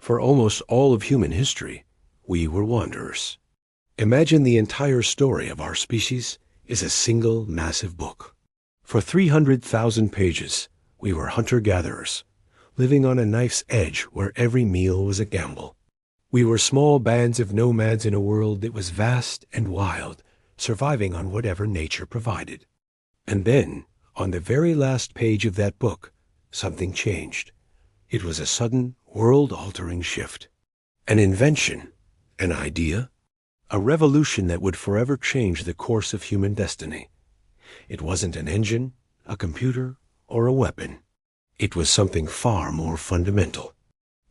For almost all of human history, we were wanderers. Imagine the entire story of our species is a single massive book. For 300,000 pages, we were hunter-gatherers, living on a knife's edge where every meal was a gamble. We were small bands of nomads in a world that was vast and wild, surviving on whatever nature provided. And then, on the very last page of that book, something changed. It was a sudden, world-altering shift. An invention, an idea, a revolution that would forever change the course of human destiny. It wasn't an engine, a computer, or a weapon. It was something far more fundamental.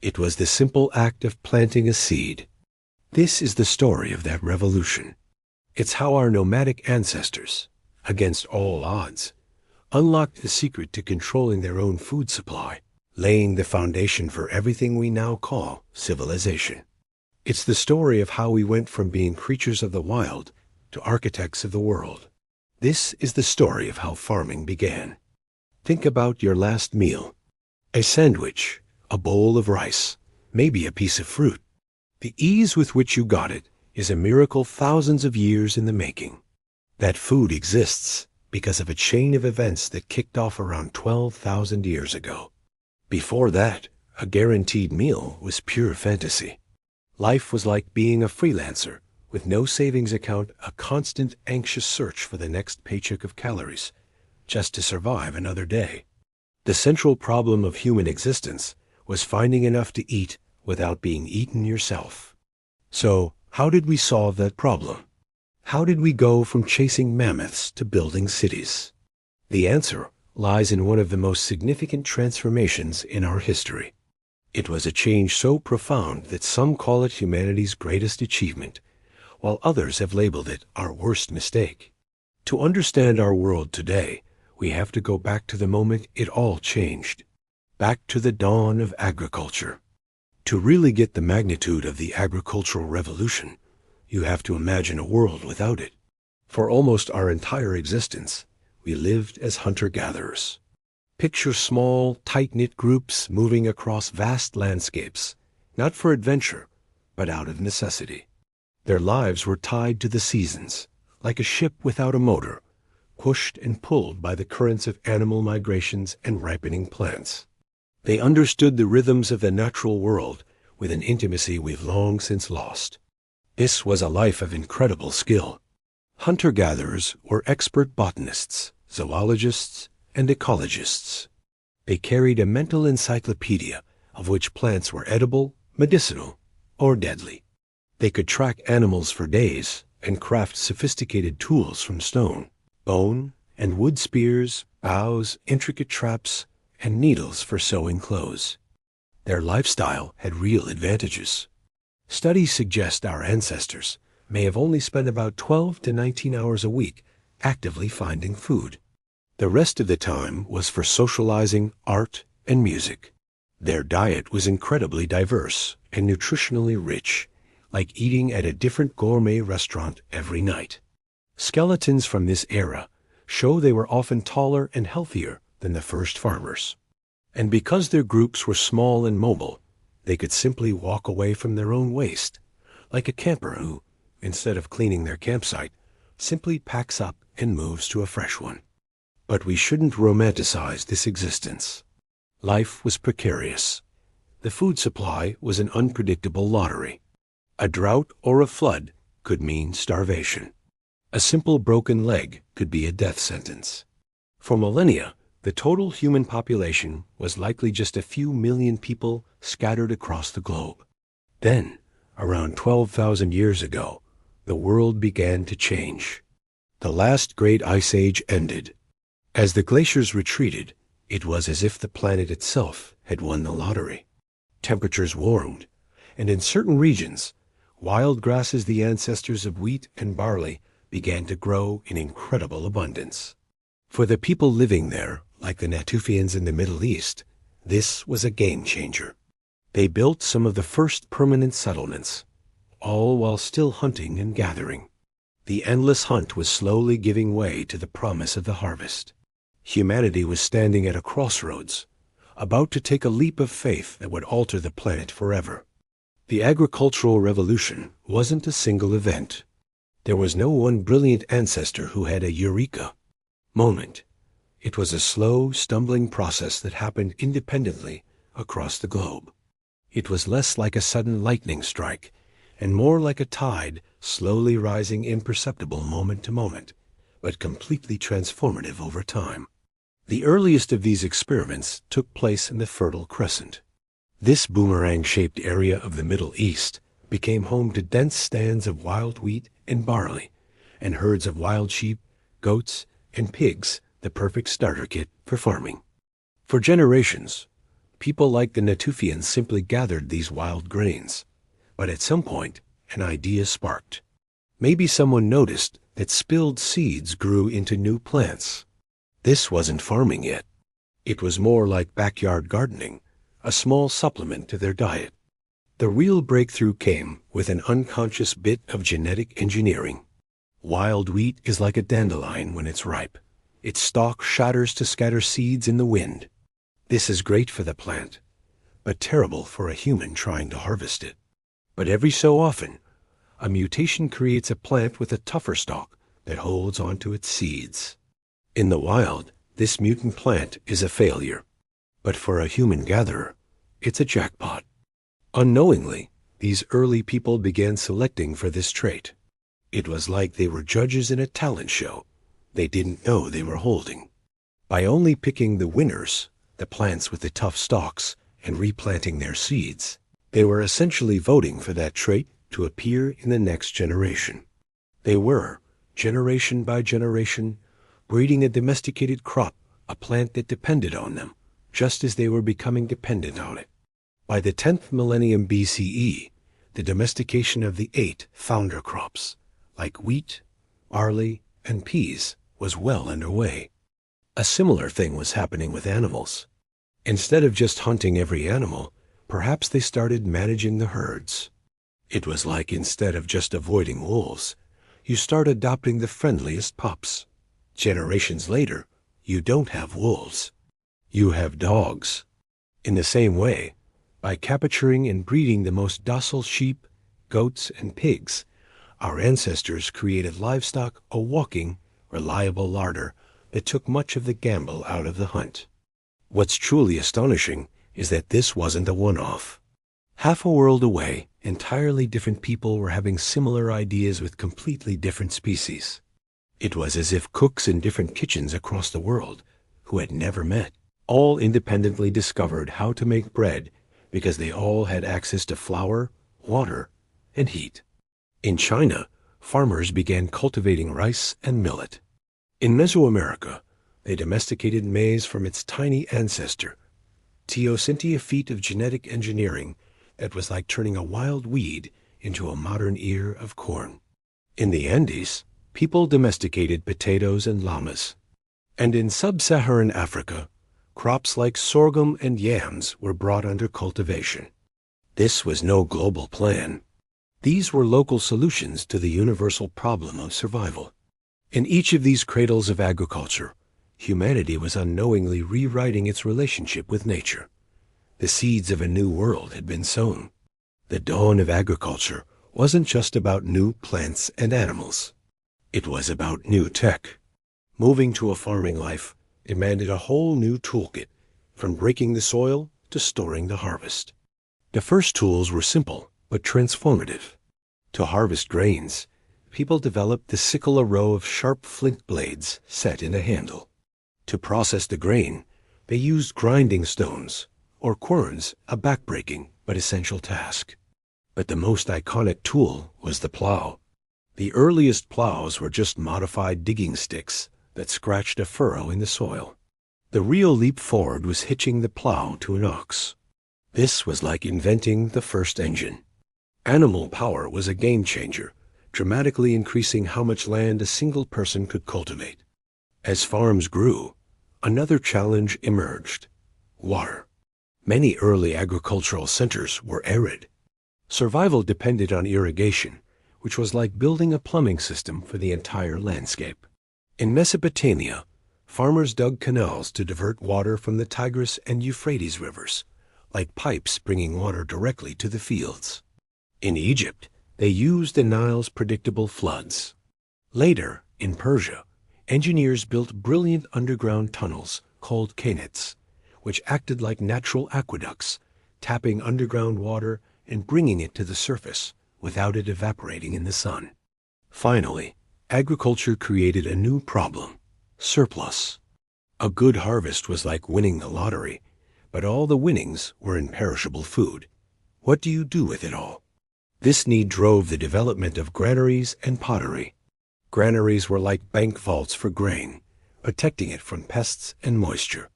It was the simple act of planting a seed. This is the story of that revolution. It's how our nomadic ancestors, against all odds, unlocked the secret to controlling their own food supply, laying the foundation for everything we now call civilization. It's the story of how we went from being creatures of the wild to architects of the world. This is the story of how farming began. Think about your last meal. A sandwich, a bowl of rice, maybe a piece of fruit. The ease with which you got it is a miracle thousands of years in the making. That food exists because of a chain of events that kicked off around 12,000 years ago. Before that, a guaranteed meal was pure fantasy. Life was like being a freelancer, with no savings account, a constant anxious search for the next paycheck of calories, just to survive another day. The central problem of human existence was finding enough to eat without being eaten yourself. So, how did we solve that problem? How did we go from chasing mammoths to building cities? The answer lies in one of the most significant transformations in our history. It was a change so profound that some call it humanity's greatest achievement, while others have labeled it our worst mistake. To understand our world today, we have to go back to the moment it all changed, back to the dawn of agriculture. To really get the magnitude of the agricultural revolution, you have to imagine a world without it. For almost our entire existence, we lived as hunter-gatherers. Picture small, tight-knit groups moving across vast landscapes, not for adventure, but out of necessity. Their lives were tied to the seasons, like a ship without a motor, pushed and pulled by the currents of animal migrations and ripening plants. They understood the rhythms of the natural world with an intimacy we've long since lost. This was a life of incredible skill. Hunter-gatherers were expert botanists, zoologists, and ecologists. They carried a mental encyclopedia of which plants were edible, medicinal, or deadly. They could track animals for days and craft sophisticated tools from stone, bone, and wood spears, bows, intricate traps, and needles for sewing clothes. Their lifestyle had real advantages. Studies suggest our ancestors may have only spent about 12 to 19 hours a week actively finding food. The rest of the time was for socializing, art, and music. Their diet was incredibly diverse and nutritionally rich, like eating at a different gourmet restaurant every night. Skeletons from this era show they were often taller and healthier than the first farmers. And because their groups were small and mobile, they could simply walk away from their own waste, like a camper who, instead of cleaning their campsite, simply packs up and moves to a fresh one. But we shouldn't romanticize this existence. Life was precarious. The food supply was an unpredictable lottery. A drought or a flood could mean starvation. A simple broken leg could be a death sentence. For millennia, the total human population was likely just a few million people scattered across the globe. Then, around 12,000 years ago, the world began to change. The last great ice age ended. As the glaciers retreated, it was as if the planet itself had won the lottery. Temperatures warmed, and in certain regions, wild grasses, the ancestors of wheat and barley, began to grow in incredible abundance. For the people living there, like the Natufians in the Middle East, this was a game changer. They built some of the first permanent settlements, all while still hunting and gathering. The endless hunt was slowly giving way to the promise of the harvest. Humanity was standing at a crossroads, about to take a leap of faith that would alter the planet forever. The agricultural revolution wasn't a single event. There was no one brilliant ancestor who had a eureka moment. It was a slow, stumbling process that happened independently across the globe. It was less like a sudden lightning strike and more like a tide slowly rising imperceptible moment to moment, but completely transformative over time. The earliest of these experiments took place in the Fertile Crescent. This boomerang-shaped area of the Middle East became home to dense stands of wild wheat and barley, and herds of wild sheep, goats, and pigs, the perfect starter kit for farming. For generations, people like the Natufians simply gathered these wild grains. But at some point, an idea sparked. Maybe someone noticed that spilled seeds grew into new plants. This wasn't farming yet. It was more like backyard gardening, a small supplement to their diet. The real breakthrough came with an unconscious bit of genetic engineering. Wild wheat is like a dandelion when it's ripe. Its stalk shatters to scatter seeds in the wind. This is great for the plant, but terrible for a human trying to harvest it. But every so often, a mutation creates a plant with a tougher stalk that holds onto its seeds. In the wild, this mutant plant is a failure. But for a human gatherer, it's a jackpot. Unknowingly, these early people began selecting for this trait. It was like they were judges in a talent show they didn't know they were holding. By only picking the winners, the plants with the tough stalks, and replanting their seeds, they were essentially voting for that trait to appear in the next generation. They were, generation by generation, breeding a domesticated crop, a plant that depended on them, just as they were becoming dependent on it. By the 10th millennium BCE, the domestication of the 8 founder crops, like wheat, barley, and peas, was well underway. A similar thing was happening with animals. Instead of just hunting every animal, perhaps they started managing the herds. It was like instead of just avoiding wolves, you start adopting the friendliest pups. Generations later, you don't have wolves. You have dogs. In the same way, by capturing and breeding the most docile sheep, goats, and pigs, our ancestors created livestock a walking, reliable larder that took much of the gamble out of the hunt. What's truly astonishing is that this wasn't a one-off. Half a world away, entirely different people were having similar ideas with completely different species. It was as if cooks in different kitchens across the world, who had never met, all independently discovered how to make bread because they all had access to flour, water, and heat. In China, farmers began cultivating rice and millet. In Mesoamerica, they domesticated maize from its tiny ancestor, Teosinte, a feat of genetic engineering that was like turning a wild weed into a modern ear of corn. In the Andes, people domesticated potatoes and llamas. And in sub-Saharan Africa, crops like sorghum and yams were brought under cultivation. This was no global plan. These were local solutions to the universal problem of survival. In each of these cradles of agriculture, humanity was unknowingly rewriting its relationship with nature. The seeds of a new world had been sown. The dawn of agriculture wasn't just about new plants and animals. It was about new tech. Moving to a farming life demanded a whole new toolkit, from breaking the soil to storing the harvest. The first tools were simple but transformative. To harvest grains, people developed the sickle, a row of sharp flint blades set in a handle. To process the grain, they used grinding stones, or querns, a backbreaking but essential task. But the most iconic tool was the plow. The earliest plows were just modified digging sticks that scratched a furrow in the soil. The real leap forward was hitching the plow to an ox. This was like inventing the first engine. Animal power was a game changer, dramatically increasing how much land a single person could cultivate. As farms grew, another challenge emerged: water. Many early agricultural centers were arid. Survival depended on irrigation, which was like building a plumbing system for the entire landscape. In Mesopotamia, Farmers dug canals to divert water from the Tigris and Euphrates rivers, like pipes bringing water directly to the fields. In Egypt, they used the Nile's predictable floods. Later, in Persia, engineers built brilliant underground tunnels called qanats, which acted like natural aqueducts, tapping underground water and bringing it to the surface without it evaporating in the sun. Finally, agriculture created a new problem: surplus. A good harvest was like winning the lottery, but all the winnings were in perishable food. What do you do with it all? This need drove the development of granaries and pottery. Granaries were like bank vaults for grain, protecting it from pests and moisture.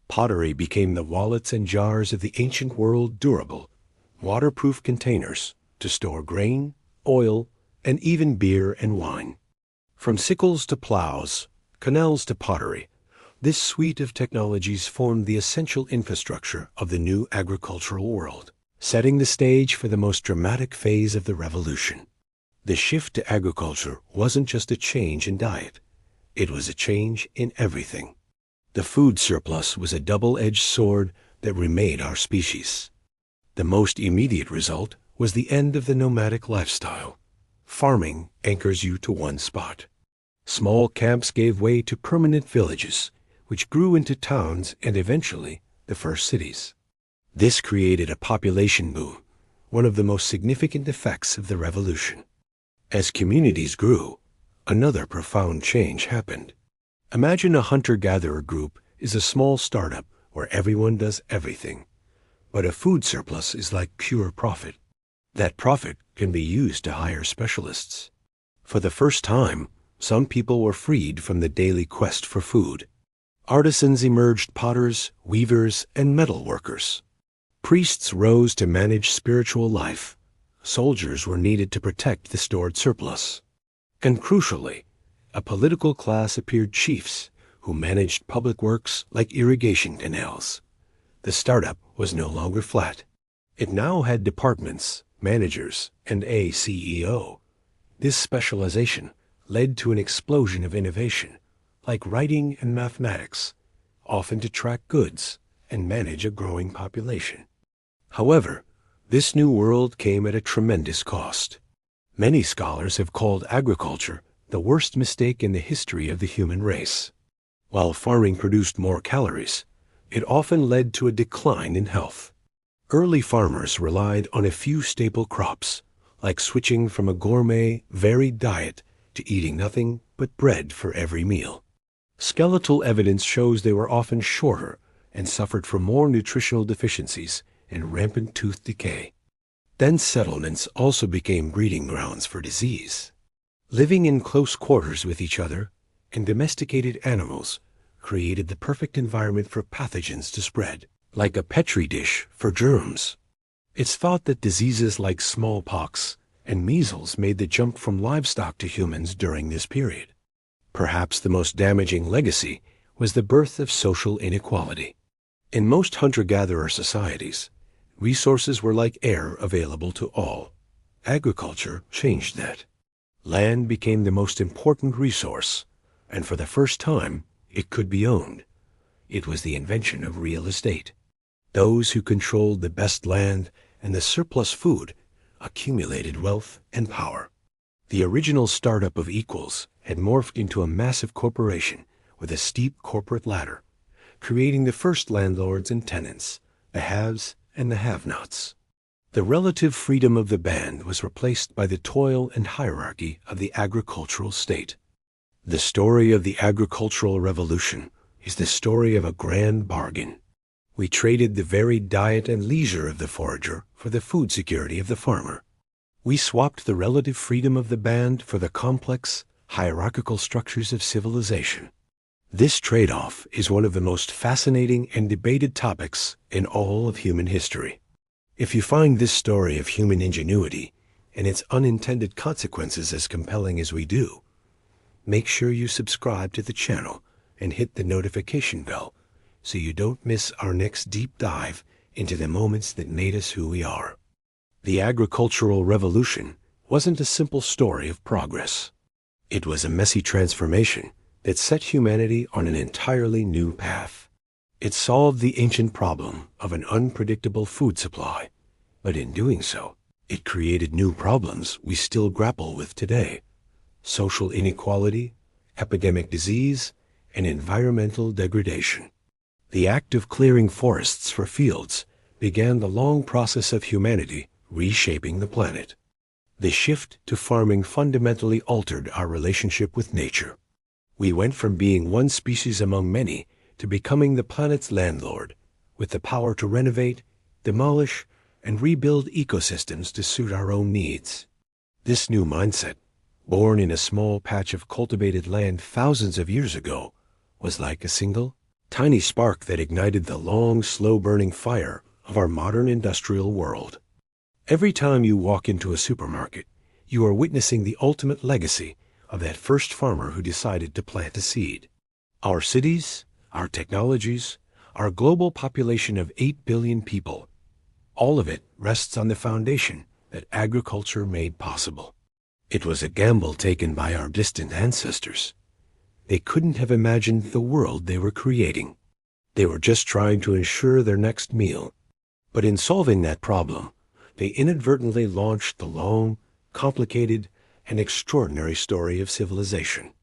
Pottery became the wallets and jars of the ancient world, durable, waterproof containers to store grain, oil, and even beer and wine. From sickles to plows, canals to pottery, this suite of technologies formed the essential infrastructure of the new agricultural world, setting the stage for the most dramatic phase of the revolution. The shift to agriculture wasn't just a change in diet. It was a change in everything. The food surplus was a double-edged sword that remade our species. The most immediate result was the end of the nomadic lifestyle. Farming anchors you to one spot. Small camps gave way to permanent villages, which grew into towns and eventually the first cities. This created a population boom, one of the most significant effects of the revolution. As communities grew, another profound change happened. Imagine a hunter-gatherer group is a small startup where everyone does everything. But a food surplus is like pure profit. That profit can be used to hire specialists. For the first time, some people were freed from the daily quest for food. Artisans emerged: potters, weavers, and metal workers. Priests rose to manage spiritual life. Soldiers were needed to protect the stored surplus. And crucially, a political class appeared: chiefs, who managed public works like irrigation canals. The startup was no longer flat. It now had departments, managers, and a CEO. This specialization led to an explosion of innovation, like writing and mathematics, often to track goods and manage a growing population. However, this new world came at a tremendous cost. Many scholars have called agriculture the worst mistake in the history of the human race. While farming produced more calories, it often led to a decline in health. Early farmers relied on a few staple crops, like switching from a gourmet, varied diet to eating nothing but bread for every meal. Skeletal evidence shows they were often shorter and suffered from more nutritional deficiencies and rampant tooth decay. Dense settlements also became breeding grounds for disease. Living in close quarters with each other and domesticated animals created the perfect environment for pathogens to spread, like a petri dish for germs. It's thought that diseases like smallpox and measles made the jump from livestock to humans during this period. Perhaps the most damaging legacy was the birth of social inequality. In most hunter-gatherer societies, resources were like air, available to all. Agriculture changed that. Land became the most important resource, and for the first time, it could be owned. It was the invention of real estate. Those who controlled the best land and the surplus food accumulated wealth and power. The original startup of equals had morphed into a massive corporation with a steep corporate ladder, creating the first landlords and tenants, the haves and the have-nots. The relative freedom of the band was replaced by the toil and hierarchy of the agricultural state. The story of the agricultural revolution is the story of a grand bargain. We traded the varied diet and leisure of the forager for the food security of the farmer. We swapped the relative freedom of the band for the complex, hierarchical structures of civilization. This trade-off is one of the most fascinating and debated topics in all of human history. If you find this story of human ingenuity and its unintended consequences as compelling as we do, make sure you subscribe to the channel and hit the notification bell so you don't miss our next deep dive into the moments that made us who we are. The agricultural revolution wasn't a simple story of progress. It was a messy transformation that set humanity on an entirely new path. It solved the ancient problem of an unpredictable food supply, but in doing so, it created new problems we still grapple with today: social inequality, epidemic disease, and environmental degradation. The act of clearing forests for fields began the long process of humanity reshaping the planet. The shift to farming fundamentally altered our relationship with nature. We went from being one species among many to becoming the planet's landlord, with the power to renovate, demolish, and rebuild ecosystems to suit our own needs. This new mindset, born in a small patch of cultivated land thousands of years ago, was like a single, tiny spark that ignited the long, slow-burning fire of our modern industrial world. Every time you walk into a supermarket, you are witnessing the ultimate legacy of that first farmer who decided to plant a seed. Our cities, our technologies, our global population of 8 billion people, all of it rests on the foundation that agriculture made possible. It was a gamble taken by our distant ancestors. They couldn't have imagined the world they were creating. They were just trying to ensure their next meal. But in solving that problem, they inadvertently launched the long, complicated, and extraordinary story of civilization.